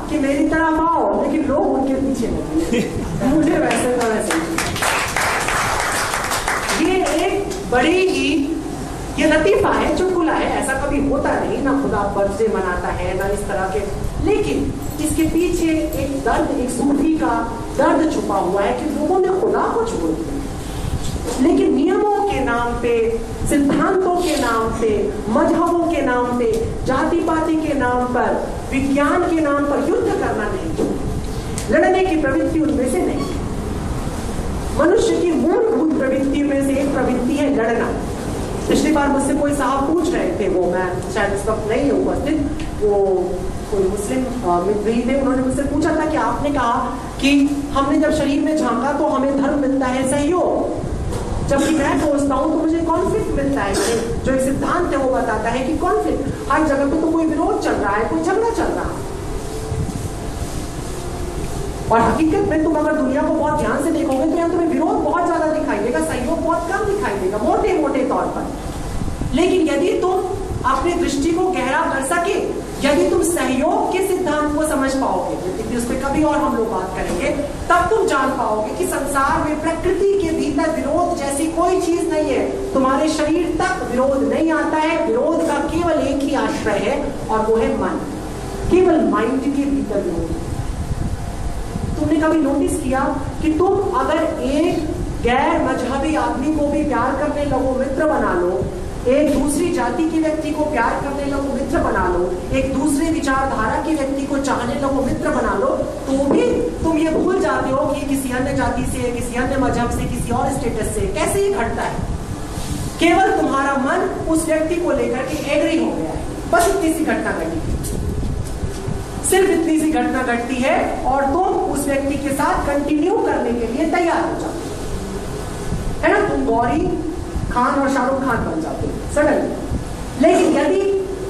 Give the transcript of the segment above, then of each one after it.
कि मेरी तरफ आओ, लेकिन लोग उनके पीछे लगे। मुझे वैसे का वैसे। ये एक बड़ी ही ये लतीफा है, चुटकुला है, ऐसा कभी होता नहीं, ना खुदा बर्थडे मनाता है ना इस तरह के, लेकिन इसके पीछे एक दर्द, एक सूफी का दर्द छुपा हुआ है कि लोगों ने खुदा को छोड़ दिया, लेकिन नियमों के नाम पे, सिद्धांतों के नाम पे, मजहबों के नाम पे, जाति पाति के नाम पर, विज्ञान के नाम पर युद्ध करना नहीं, लड़ने की प्रवृत्ति उनमें से नहीं। मनुष्य की मूलभूत प्रवृत्ति में से एक प्रवृत्ति है लड़ना। पिछली बार मुझसे कोई साहब पूछ रहे थे, वो मैं शायद इस वक्त नहीं उपस्थित, वो कोई मुस्लिम मित्र ही थे, उन्होंने मुझसे पूछा था कि आपने कहा कि हमने जब शरीर में झांका तो हमें धर्म मिलता है सहयोग, जबकि मैं सोचता हूं तो मुझे कॉन्फ्लिक्ट मिलता है। जो एक सिद्धांत है वो बताता है कि कॉन्फ्लिक्ट, हर जगह पे तो कोई विरोध चल रहा है, कोई झगड़ा चल रहा है। और हकीकत में तुम अगर दुनिया को बहुत ध्यान से देखोगे तो यहाँ तुम्हें विरोध बहुत ज्यादा दिखाई देगा, सहयोग बहुत कम दिखाई देगा, मोटे मोटे तौर पर। लेकिन यदि तुम अपनी दृष्टि को गहरा कर सके, यदि तुम सहयोग के सिद्धांत को समझ पाओगे, उस पर कभी और हम लोग बात करेंगे, तब तुम जान पाओगे कि संसार में प्रकृति के भीतर विरोध जैसी कोई चीज नहीं है। तुम्हारे शरीर तक विरोध नहीं आता है, विरोध का केवल एक ही आश्रय है और वो है मन, केवल माइंड के भीतर विरोध। तुमने कभी नोटिस किया कि तुम अगर एक गैर मजहबी आदमी को भी प्यार करने लगो, मित्र बना लो, एक दूसरी जाति के व्यक्ति को प्यार करने लगो, मित्र बना लो, एक दूसरे विचारधारा के व्यक्ति को चाहने लगो, मित्र बना लो, तो भी तुम ये भूल जाते हो कि किसी अन्य जाति से, किसी अन्य मजहब से, किसी और स्टेटस से। कैसे ये घटता है? केवल तुम्हारा मन उस व्यक्ति को लेकर के एग्री हो गया है, बस इतनी सी घटना घटी, सिर्फ इतनी सी घटना घटती है और तुम उस व्यक्ति के साथ कंटिन्यू करने के लिए तैयार हो जाते है ना। तुम गौरी खान और शाहरुख खान बन जाते हो सडनली। लेकिन यदि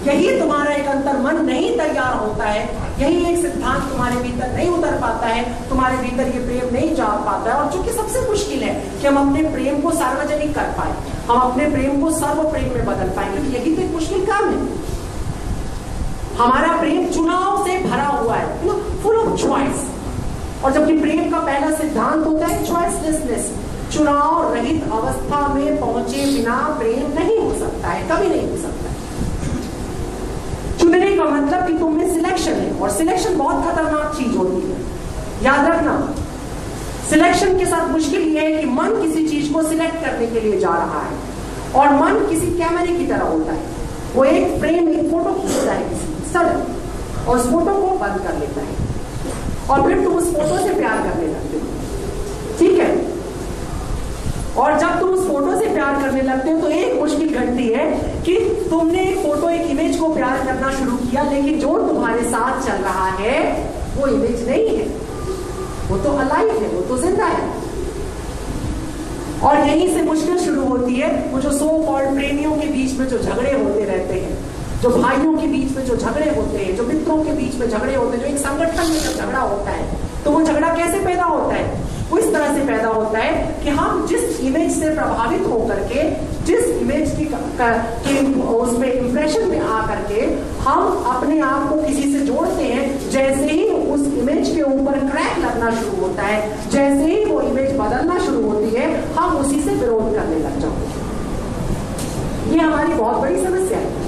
यही तुम्हारा एक अंतर मन नहीं तैयार होता है, यही एक सिद्धांत तुम्हारे भीतर नहीं उतर पाता है, तुम्हारे भीतर ये प्रेम नहीं जाग पाता है, और चूंकि सबसे मुश्किल है कि हम अपने प्रेम को सार्वजनिक कर पाए, हम अपने प्रेम को सर्व प्रेम में बदल पाए, क्योंकि यही तो एक मुश्किल काम है। हमारा प्रेम चुनाव से भरा हुआ है, फुल ऑफ चॉइस, और जबकि प्रेम का पहला सिद्धांत होता है चॉइसलेसनेस। चुनाव रहित अवस्था में पहुंचे बिना प्रेम नहीं हो सकता है, कभी नहीं हो सकता है। चुनने का मतलब कि तुम में सिलेक्शन है, और सिलेक्शन बहुत खतरनाक चीज होती है, याद रखना। सिलेक्शन के साथ मुश्किल यह है कि मन किसी चीज को सिलेक्ट करने के लिए जा रहा है, और मन किसी कैमरे की तरह होता है, वो एक फ्रेम, एक फोटो खींचता है किसी सडन, और उस फोटो को बंद कर लेता है, और फिर तुम उस फोटो से प्यार करने लगते हो, ठीक है। और जब तुम उस फोटो से प्यार करने लगते हो तो एक मुश्किल घटती है कि तुमने एक फोटो, एक इमेज को प्यार करना शुरू किया, लेकिन जो तुम्हारे साथ चल रहा है वो इमेज नहीं है, वो तो अलाइव है, वो तो जिंदा है। और यहीं से मुश्किल शुरू होती है, वो जो सो कॉल्ड प्रेमियों के बीच में जो झगड़े होते रहते हैं, जो भाइयों के बीच में जो झगड़े होते हैं, जो मित्रों के बीच में झगड़े होते हैं, जो एक संगठन में जब झगड़ा होता है, तो वो झगड़ा कैसे पैदा होता है? वो इस तरह से पैदा होता है कि हम जिस इमेज से प्रभावित होकर के, जिस इमेज की उसमें इंप्रेशन में आकर के हम अपने आप को किसी से जोड़ते हैं, जैसे ही उस इमेज के ऊपर क्रैक लगना शुरू होता है, जैसे ही वो इमेज बदलना शुरू होती है, हम उसी से विरोध करने लग जाते हैं। ये हमारी बहुत बड़ी समस्या है।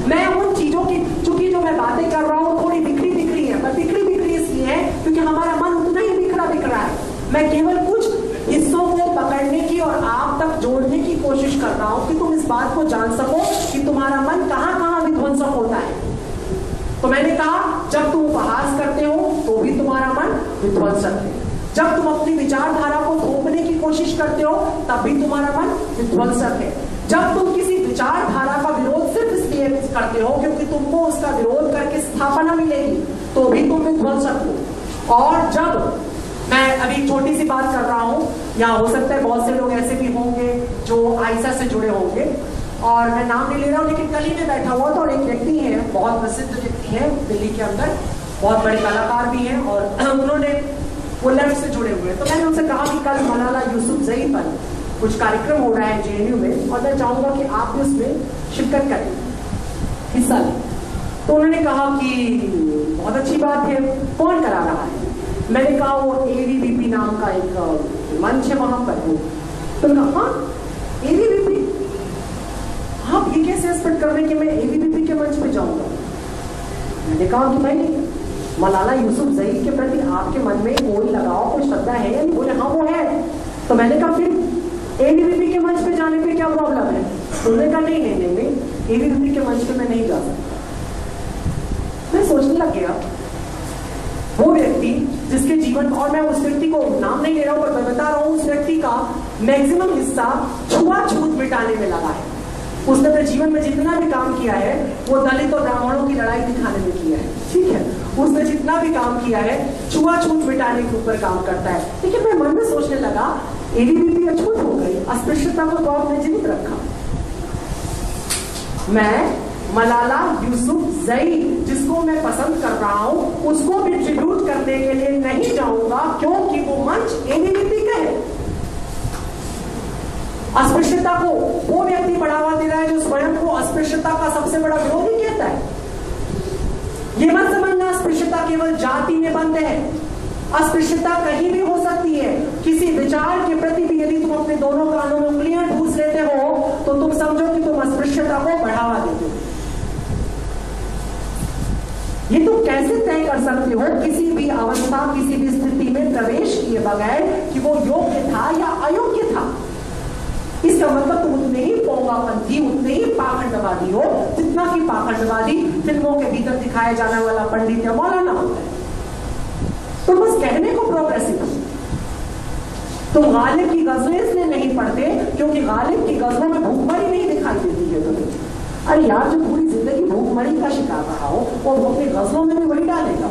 मैं उन चीजों की, चूंकि जो मैं बातें कर रहा हूं थोड़ी बिखरी बिखरी है, पर बिखरी बिखरी इसलिए है क्योंकि हमारा मन उतना ही बिखरा बिखरा है। मैं केवल कुछ हिस्सों को पकड़ने की और आप तक जोड़ने की कोशिश कर रहा हूं कि तुम इस बात को जान सको कि तुम्हारा मन कहां कहां विध्वंसक होता है। तो मैंने कहा, जब तुम उपहास करते हो तो भी तुम्हारा मन विध्वंसक है, जब तुम अपनी विचारधारा को थोपने की कोशिश करते हो तब भी तुम्हारा मन विध्वंसक है, जब तुम किसी विचारधारा का विरोध सिर्फ इसलिए करते हो क्योंकि तुमको उसका विरोध करके स्थापना मिलेगी, तो भी तुम विध्वंसक हो। और जब मैं अभी छोटी सी बात कर रहा हूं, या हो सकता है बहुत से लोग ऐसे भी होंगे जो आयशा से जुड़े होंगे, और मैं नाम नहीं ले रहा हूं, लेकिन कल ही में बैठा हुआ था और एक व्यक्ति है, बहुत प्रसिद्ध व्यक्ति है दिल्ली के अंदर, बहुत बड़े कलाकार भी हैं, और उन्होंने वो लेफ्ट से जुड़े हुए हैं। तो मैंने उनसे कहा कि कल मलाला यूसुफजई पर कुछ कार्यक्रम हो रहा है JNU में, और मैं चाहूंगा कि आप भी उसमें शिरकत करें, हिस्सा लें। तो उन्होंने कहा कि बहुत अच्छी बात है, कौन करा रहा है? मैंने कहा वो ABVP नाम का एक मंच है वहां पर हो। तो कहा हाँ ABVP, आप ये कैसे एक्सपेक्ट कर रहे हैं कि मैं ABVP के मंच पे जाऊंगा? मैंने कहा कि भाई मलाला यूसुफजई के प्रति आपके मन में कोई लगाव, कोई श्रद्धा है या नहीं? बोले हाँ वो है। तो मैंने कहा फिर ABVP के मंच पे जाने पे क्या प्रॉब्लम है? उन्होंने कहा नहीं नहीं नहीं, ABVP के मंच पे मैं नहीं जा सकता। मैं सोचने लग गया, वो व्यक्ति जिसके जीवन, और मैं उस व्यक्ति को नाम नहीं ले रहा हूं पर मैं बता रहा हूं, उस व्यक्ति का मैक्सिमम हिस्सा छुआछूत मिटाने में लगा है। उसने अपने जीवन में जितना भी काम किया है वो दलित और ब्राह्मणों की लड़ाई दिखाने में किया है, ठीक है? उसने जितना भी काम किया है छुआछूत मिटाने के ऊपर काम करता है। लेकिन मैं मन में सोचने लगा ABVP अछूत हो गई, अस्पृश्यता को तो आपने जीवित रखा। मैं मलाला यूसुफजई जिसको मैं पसंद कर रहा हूं उसको भी ट्रिब्यूट करने के लिए नहीं जाऊंगा, क्योंकि वो मंच ABVP का है। अस्पृश्यता को वो व्यक्ति बढ़ावा दे रहा है जो स्वयं को अस्पृश्यता का सबसे बड़ा विरोधी कहता है। ये मत समझना अस्पृश्यता केवल जाति में बंद है, अस्पृश्यता कहीं भी हो सकती है। किसी विचार के प्रति भी यदि तुम अपने दोनों कानों में उंगलियां ठूस लेते हो तो तुम समझो कि तुम अस्पृश्यता को बढ़ावा देते हो। ये तुम कैसे तय कर सकते हो किसी भी अवस्था, किसी भी स्थिति में प्रवेश किए बगैर कि वो योग्य था या अयोग्य था? इसका मतलब तुम उतने ही पोंगापंथी, उतने ही पाखंडवादी हो जितना कि पाखंडवादी फिल्मों के भीतर दिखाया जाने वाला पंडित या मौलाना होता है। तो बस कहने को प्रोग्रेसिव हो। तुम गालिब की गजलें इसलिए नहीं पढ़ते क्योंकि गालिब की गजलों में भूखमरी नहीं दिखाई देती है तुम्हें। अरे यार, जो पूरी जिंदगी भूखमरी का शिकार रहा हो और वो अपनी गजलों में भी वही डालेगा।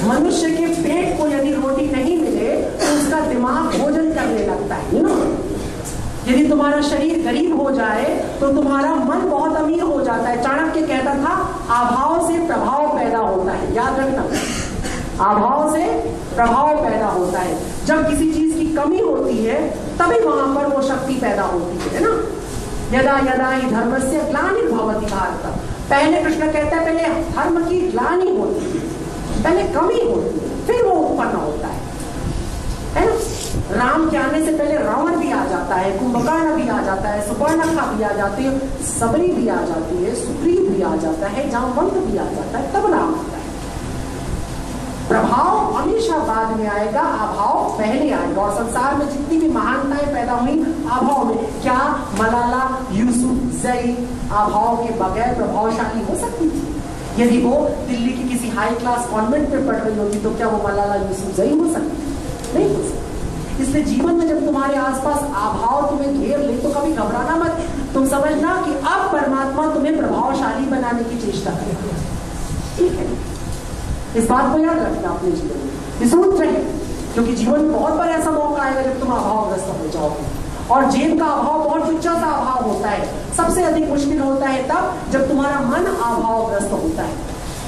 मनुष्य के पेट को यदि रोटी नहीं मिले तो उसका दिमाग भोजन करने लगता है ना। यदि तुम्हारा शरीर गरीब हो जाए तो तुम्हारा मन बहुत अमीर हो जाता है। चाणक्य कहता था अभाव से प्रभाव पैदा होता है, याद रखना, अभाव से प्रभाव पैदा होता है। जब किसी चीज की कमी होती है तभी वहां पर वो शक्ति पैदा होती है ना। यदा यदा ही धर्मस्य ग्लानिर्भवति भारत, पहले कृष्ण कहता है पहले धर्म की ग्लानि होती है, पहले कमी होती है फिर वो उत्पन्न होता है ना। राम के आने से पहले रावण भी आ जाता है, कुंभकर्ण भी आ जाता है, सुपर्णखा भी आ जाती है, सबरी भी आ जाती है, सुग्रीव भी आ जाता है, जामवंत भी आ जाता है, तब राम आता है। प्रभाव हमेशा बाद में आएगा, अभाव पहले आएगा। और संसार में जितनी भी महानताएं पैदा हुई अभाव में, क्या मलाला यूसुफजई अभाव के बगैर प्रभावशाली हो सकती थी? यदि वो दिल्ली की किसी हाई क्लास कॉन्वेंट में पढ़ रही होती तो क्या वो मलाला यूसुफजई हो सकती? नहीं हो सकती। इसलिए जीवन में जब तुम्हारे आसपास अभाव तुम्हें घेर ले तो कभी घबराना मत। तुम समझना कि अब परमात्मा तुम्हें प्रभावशाली बनाने की चेष्टा करेगा, ठीक है? इस बात को याद रखना अपने जीवन में, ये सूत्र है। क्योंकि जीवन में बहुत बार ऐसा मौका आएगा जब तुम अभावग्रस्त हो जाओगे। और जेब का अभाव बहुत उच्चा सा अभाव होता है। सबसे अधिक मुश्किल होता है तब जब तुम्हारा मन अभावग्रस्त होता है,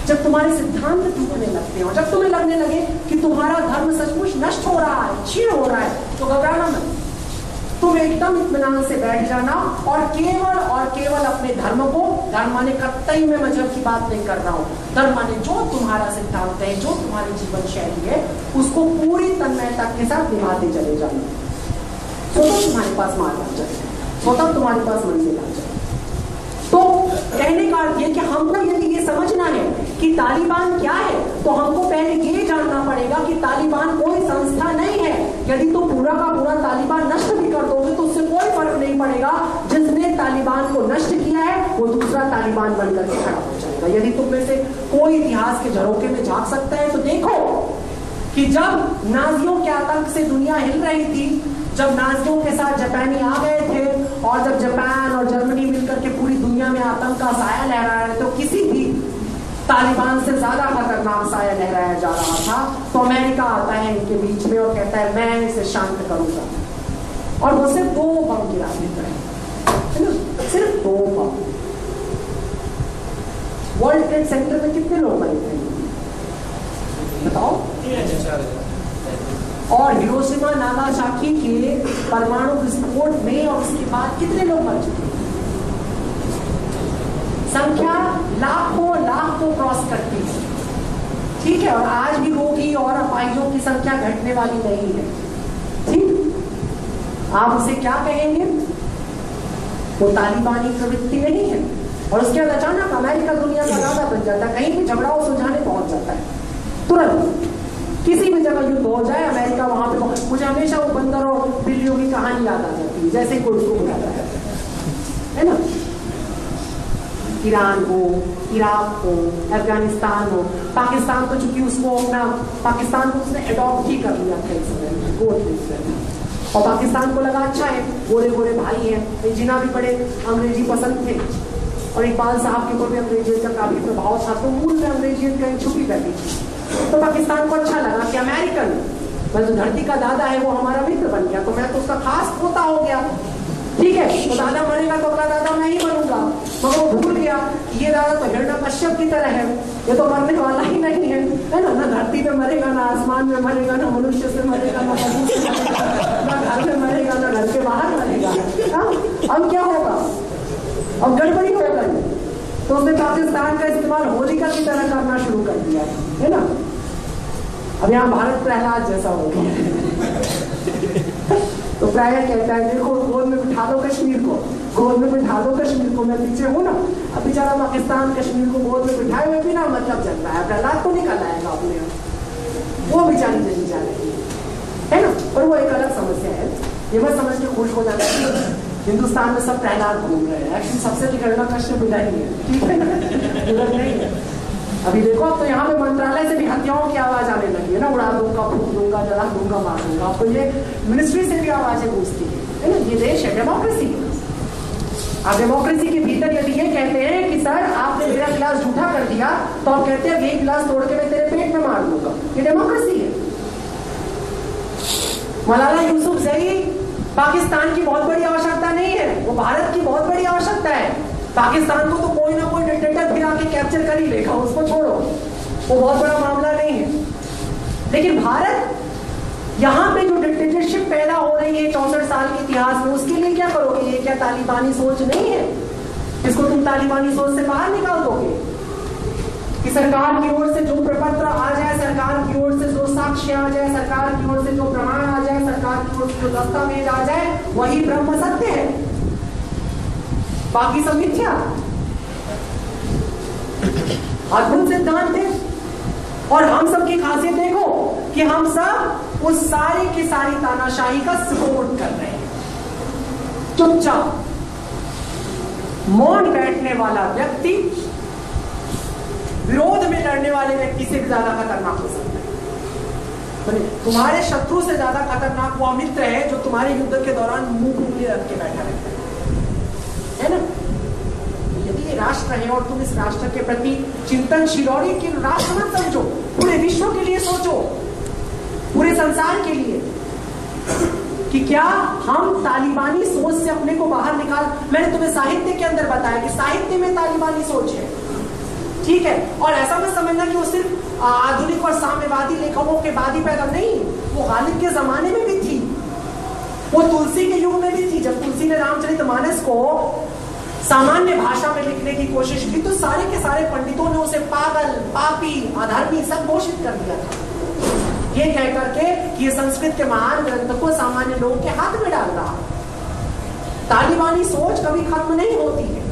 जब तुम्हारे सिद्धांत टूटने लगते हो, जब तुम्हें लगने लगे कि तुम्हारा धर्म सचमुच नष्ट हो रहा है, क्षीण हो रहा है, तो घबराना मत। तुम एकदम इत्मीनान से बैठ जाना और केवल अपने धर्म को, धर्म माने कतई में मजहब की बात नहीं कर रहा हूं, धर्म माने जो तुम्हारा सिद्धांत है, जो तुम्हारी जीवन शैली है, उसको पूरी तन्मयता के साथ निभाते चले जाना। तो तुम्हारे पास मार्ग आ जाए, तो तुम्हारे पास मंजिल आ जाए। तो कहने का अर्थ ये कि हमको यदि ये समझना है कि तालिबान क्या है तो हमको पहले ये जानना पड़ेगा कि तालिबान कोई संस्था नहीं है। यदि तो पूरा का पूरा तालिबान नष्ट भी कर दोगे तो उससे कोई फर्क नहीं पड़ेगा। जिसने तालिबान को नष्ट किया है वो दूसरा तालिबान बनकर के खड़ा हो जाएगा। यदि तुम में से कोई इतिहास के झरोखे में झांक सकता है तो देखो कि जब नाजियों के आतंक से दुनिया हिल रही थी, जब नाजियों के साथ जापानी आ गए थे और जब जापान और जर्मनी मिलकर के पूरी दुनिया में आतंक का साया लहरा रहे, तो किसी भी तालिबान से ज्यादा खतरनाक साया लहराया जा रहा था, तो अमेरिका आता है इनके बीच में और कहता है मैं इसे शांत करूंगा। और वो सिर्फ 2 बम गिरा देता है, सिर्फ 2 बम। वर्ल्ड ट्रेड सेंटर में कितने लोग मरे थे बताओ? और हिरोशिमा नागासाकी के परमाणु विस्फोट में और उसके बाद कितने लोग मर चुके हैं? संख्या लाखों लाख को क्रॉस करती है, ठीक है। और आज भी रोगी और अपाहिजों की संख्या घटने वाली नहीं है, ठीक। आप उसे क्या कहेंगे? वो तालिबानी प्रवृत्ति नहीं है। और उसके बाद अचानक अमेरिका दुनिया का दादा बन जाता है, कहीं भी झगड़ा हो सुलझाने पहुंच जाता है तुरंत। किसी भी जगह युद्ध हो जाए अमेरिका वहां पे। मुझे हमेशा वो बंदर और बिल्लियों की कहानी याद आ जाती है, जैसे कोई उसको बुलाता है ना। ईरान हो, इराक हो, अफगानिस्तान हो, पाकिस्तान तो चूंकि उसको अपना पाकिस्तान को उसने अडॉप्ट ही कर लिया था इस समय गोद। और पाकिस्तान को लगा अच्छा है, गोरे गोरे भाई हैं, जिन्ना भी बड़े अंग्रेजी पसंद थे और इकबाल साहब के ऊपर भी अंग्रेजियत का काफी प्रभाव था, तो मूल में अंग्रेजियत कहीं छुपी रहती थी। तो पाकिस्तान को अच्छा लगा कि अमेरिकन मतलब धरती का दादा है वो हमारा मित्र बन गया, तो मैं तो उसका खास पोता हो गया, ठीक है। तो दादा मरेगा तो अगला दादा मैं ही बनूंगा। मगर वो भूल गया ये दादा तो हिरण्यकश्यप की तरह है, ये तो मरने वाला ही नहीं है ना। ना धरती पे मरेगा, ना आसमान में मरेगा, ना मनुष्य से मरेगा, ना घर में मरेगा, ना घर के बाहर मरेगा। अब क्या होगा? अब गड़बड़ी हो गई। तो उसने पाकिस्तान का इस्तेमाल होलिका की तरह करना शुरू कर दिया है ना। अब यहाँ भारत प्रहलाद जैसा हो गया। तो प्राय कहता है देखो गोद में बिठा दो कश्मीर को, गोद में बिठा दो कश्मीर को, मैं पीछे हूँ ना। अब बेचारा पाकिस्तान कश्मीर को गोद में बिठाए हुए बिना मतलब चल रहा है, प्रहलाद को निकल आएगा अपने, वो बेचारी चली जा रही है ना। और वो एक अलग समस्या है, ये मत समझ के खुश हो जाता है हिंदुस्तान में सब प्रहलाद घूम रहे हैं। एक्चुअली सबसे हिरण्यकश्यप विदा ही है, ठीक है ना, नहीं है। अभी देखो अब तो यहाँ पे मंत्रालय से भी हत्याओं की आवाज आने लगी है ना, उड़ा दूंगा, फूक दूंगा, जला दूंगा, मार दूंगा। आपको ये मिनिस्ट्री से भी आवाजें गूंजती है ना। ये देश है डेमोक्रेसी। आप डेमोक्रेसी के भीतर यदि ये कहते हैं कि सर आपने मेरा गिलास झूठा कर दिया, तो आप कहते हैं यही गिलास तोड़ के मैं तेरे पेट में मार दूंगा, ये डेमोक्रेसी है। मलाला यूसुफजई पाकिस्तान की बहुत बड़ी आवश्यकता नहीं है, वो भारत की बहुत बड़ी आवश्यकता है। पाकिस्तान को तो कोई ना कोई डिक्टेटर फिर आके कैप्चर कर ही लेगा, उसको छोड़ो, वो बहुत बड़ा मामला नहीं है। लेकिन भारत यहाँ पे जो डिक्टेटरशिप पैदा हो रही है 64 साल के इतिहास में, उसके लिए क्या करोगे? ये क्या तालिबानी सोच नहीं है? इसको तुम तालिबानी सोच से बाहर निकाल दोगे कि सरकार की ओर से जो प्रपत्र आ जाए, सरकार की ओर से जो साक्ष्य आ जाए, सरकार की ओर से जो प्रमाण आ जाए, सरकार की ओर से जो दस्तावेज आ जाए, वही ब्रह्म सत्य है, बाकी सब मिथ्या। अद्भुत सिद्धांत है। और हम सब की खासियत देखो कि हम सब उस सारी की सारी तानाशाही का सपोर्ट कर रहे हैं। चुपचाप मौन बैठने वाला व्यक्ति विरोध में लड़ने वाले व्यक्ति से भी ज्यादा खतरनाक हो सकता है। तुम्हारे शत्रु से ज्यादा खतरनाक वो मित्र है जो तुम्हारे युद्ध के दौरान मुंह उंगली रख के बैठा रहता है ना। यदि ये राष्ट्र है और तुम इस राष्ट्र के प्रति चिंतनशील, और ये राष्ट्र मत समझो, पूरे विश्व के लिए सोचो, पूरे संसार के लिए, कि क्या हम तालिबानी सोच से अपने को बाहर निकाल। मैंने तुम्हें साहित्य के अंदर बताया कि साहित्य में तालिबानी सोच है, ठीक है। और ऐसा मत समझना कि वो सिर्फ आधुनिक और साम्यवादी लेखकों के बाद ही पैदा नहीं, वो गालिब के जमाने में भी थी, वो तुलसी के युग में भी थी। जब तुलसी ने रामचरितमानस को सामान्य भाषा में लिखने की कोशिश की तो सारे के सारे पंडितों ने उसे पागल, पापी, अधर्मी सब घोषित कर दिया था, ये कह करके कि ये संस्कृत के महान ग्रंथ को सामान्य लोगों के हाथ में डाल रहा। तालिबानी सोच कभी खत्म नहीं होती है।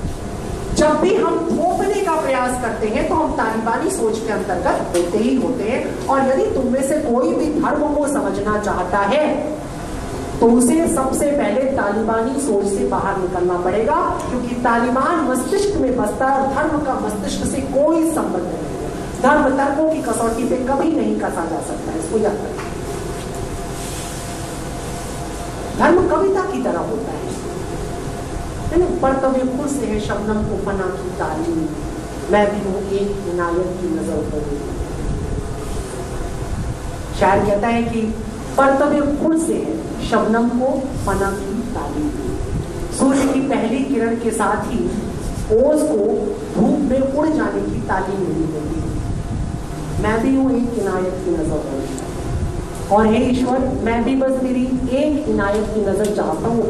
जब भी हम थोपने का प्रयास करते हैं तो हम तालिबानी सोच के अंतर्गत होते ही होते हैं। और यदि तुम में से कोई भी धर्म को समझना चाहता है तो उसे सबसे पहले तालिबानी सोच से बाहर निकलना पड़ेगा, क्योंकि तालिबान मस्तिष्क में बसता है और धर्म का मस्तिष्क से कोई संबंध नहीं है। धर्म तर्कों की कसौटी पे कभी नहीं कसा जा सकता है, इसको याद रखना। धर्म कविता की तरह होता है ना, पढ़ते खुद से है शबनम को फना की तालीम, मैं भी हूं एक इनायत की नजर पर। शायर कहता है कि पर्तव्य खुद से है शबनम को फना की तालीम। सूर्य की पहली किरण के साथ ही ओस को धूप में उड़ जाने की तालीम मिली होती है। मैं भी हूं एक इनायत की नजर पर। और हे ईश्वर, मैं भी बस तेरी एक इनायत की नजर चाहता हूँ।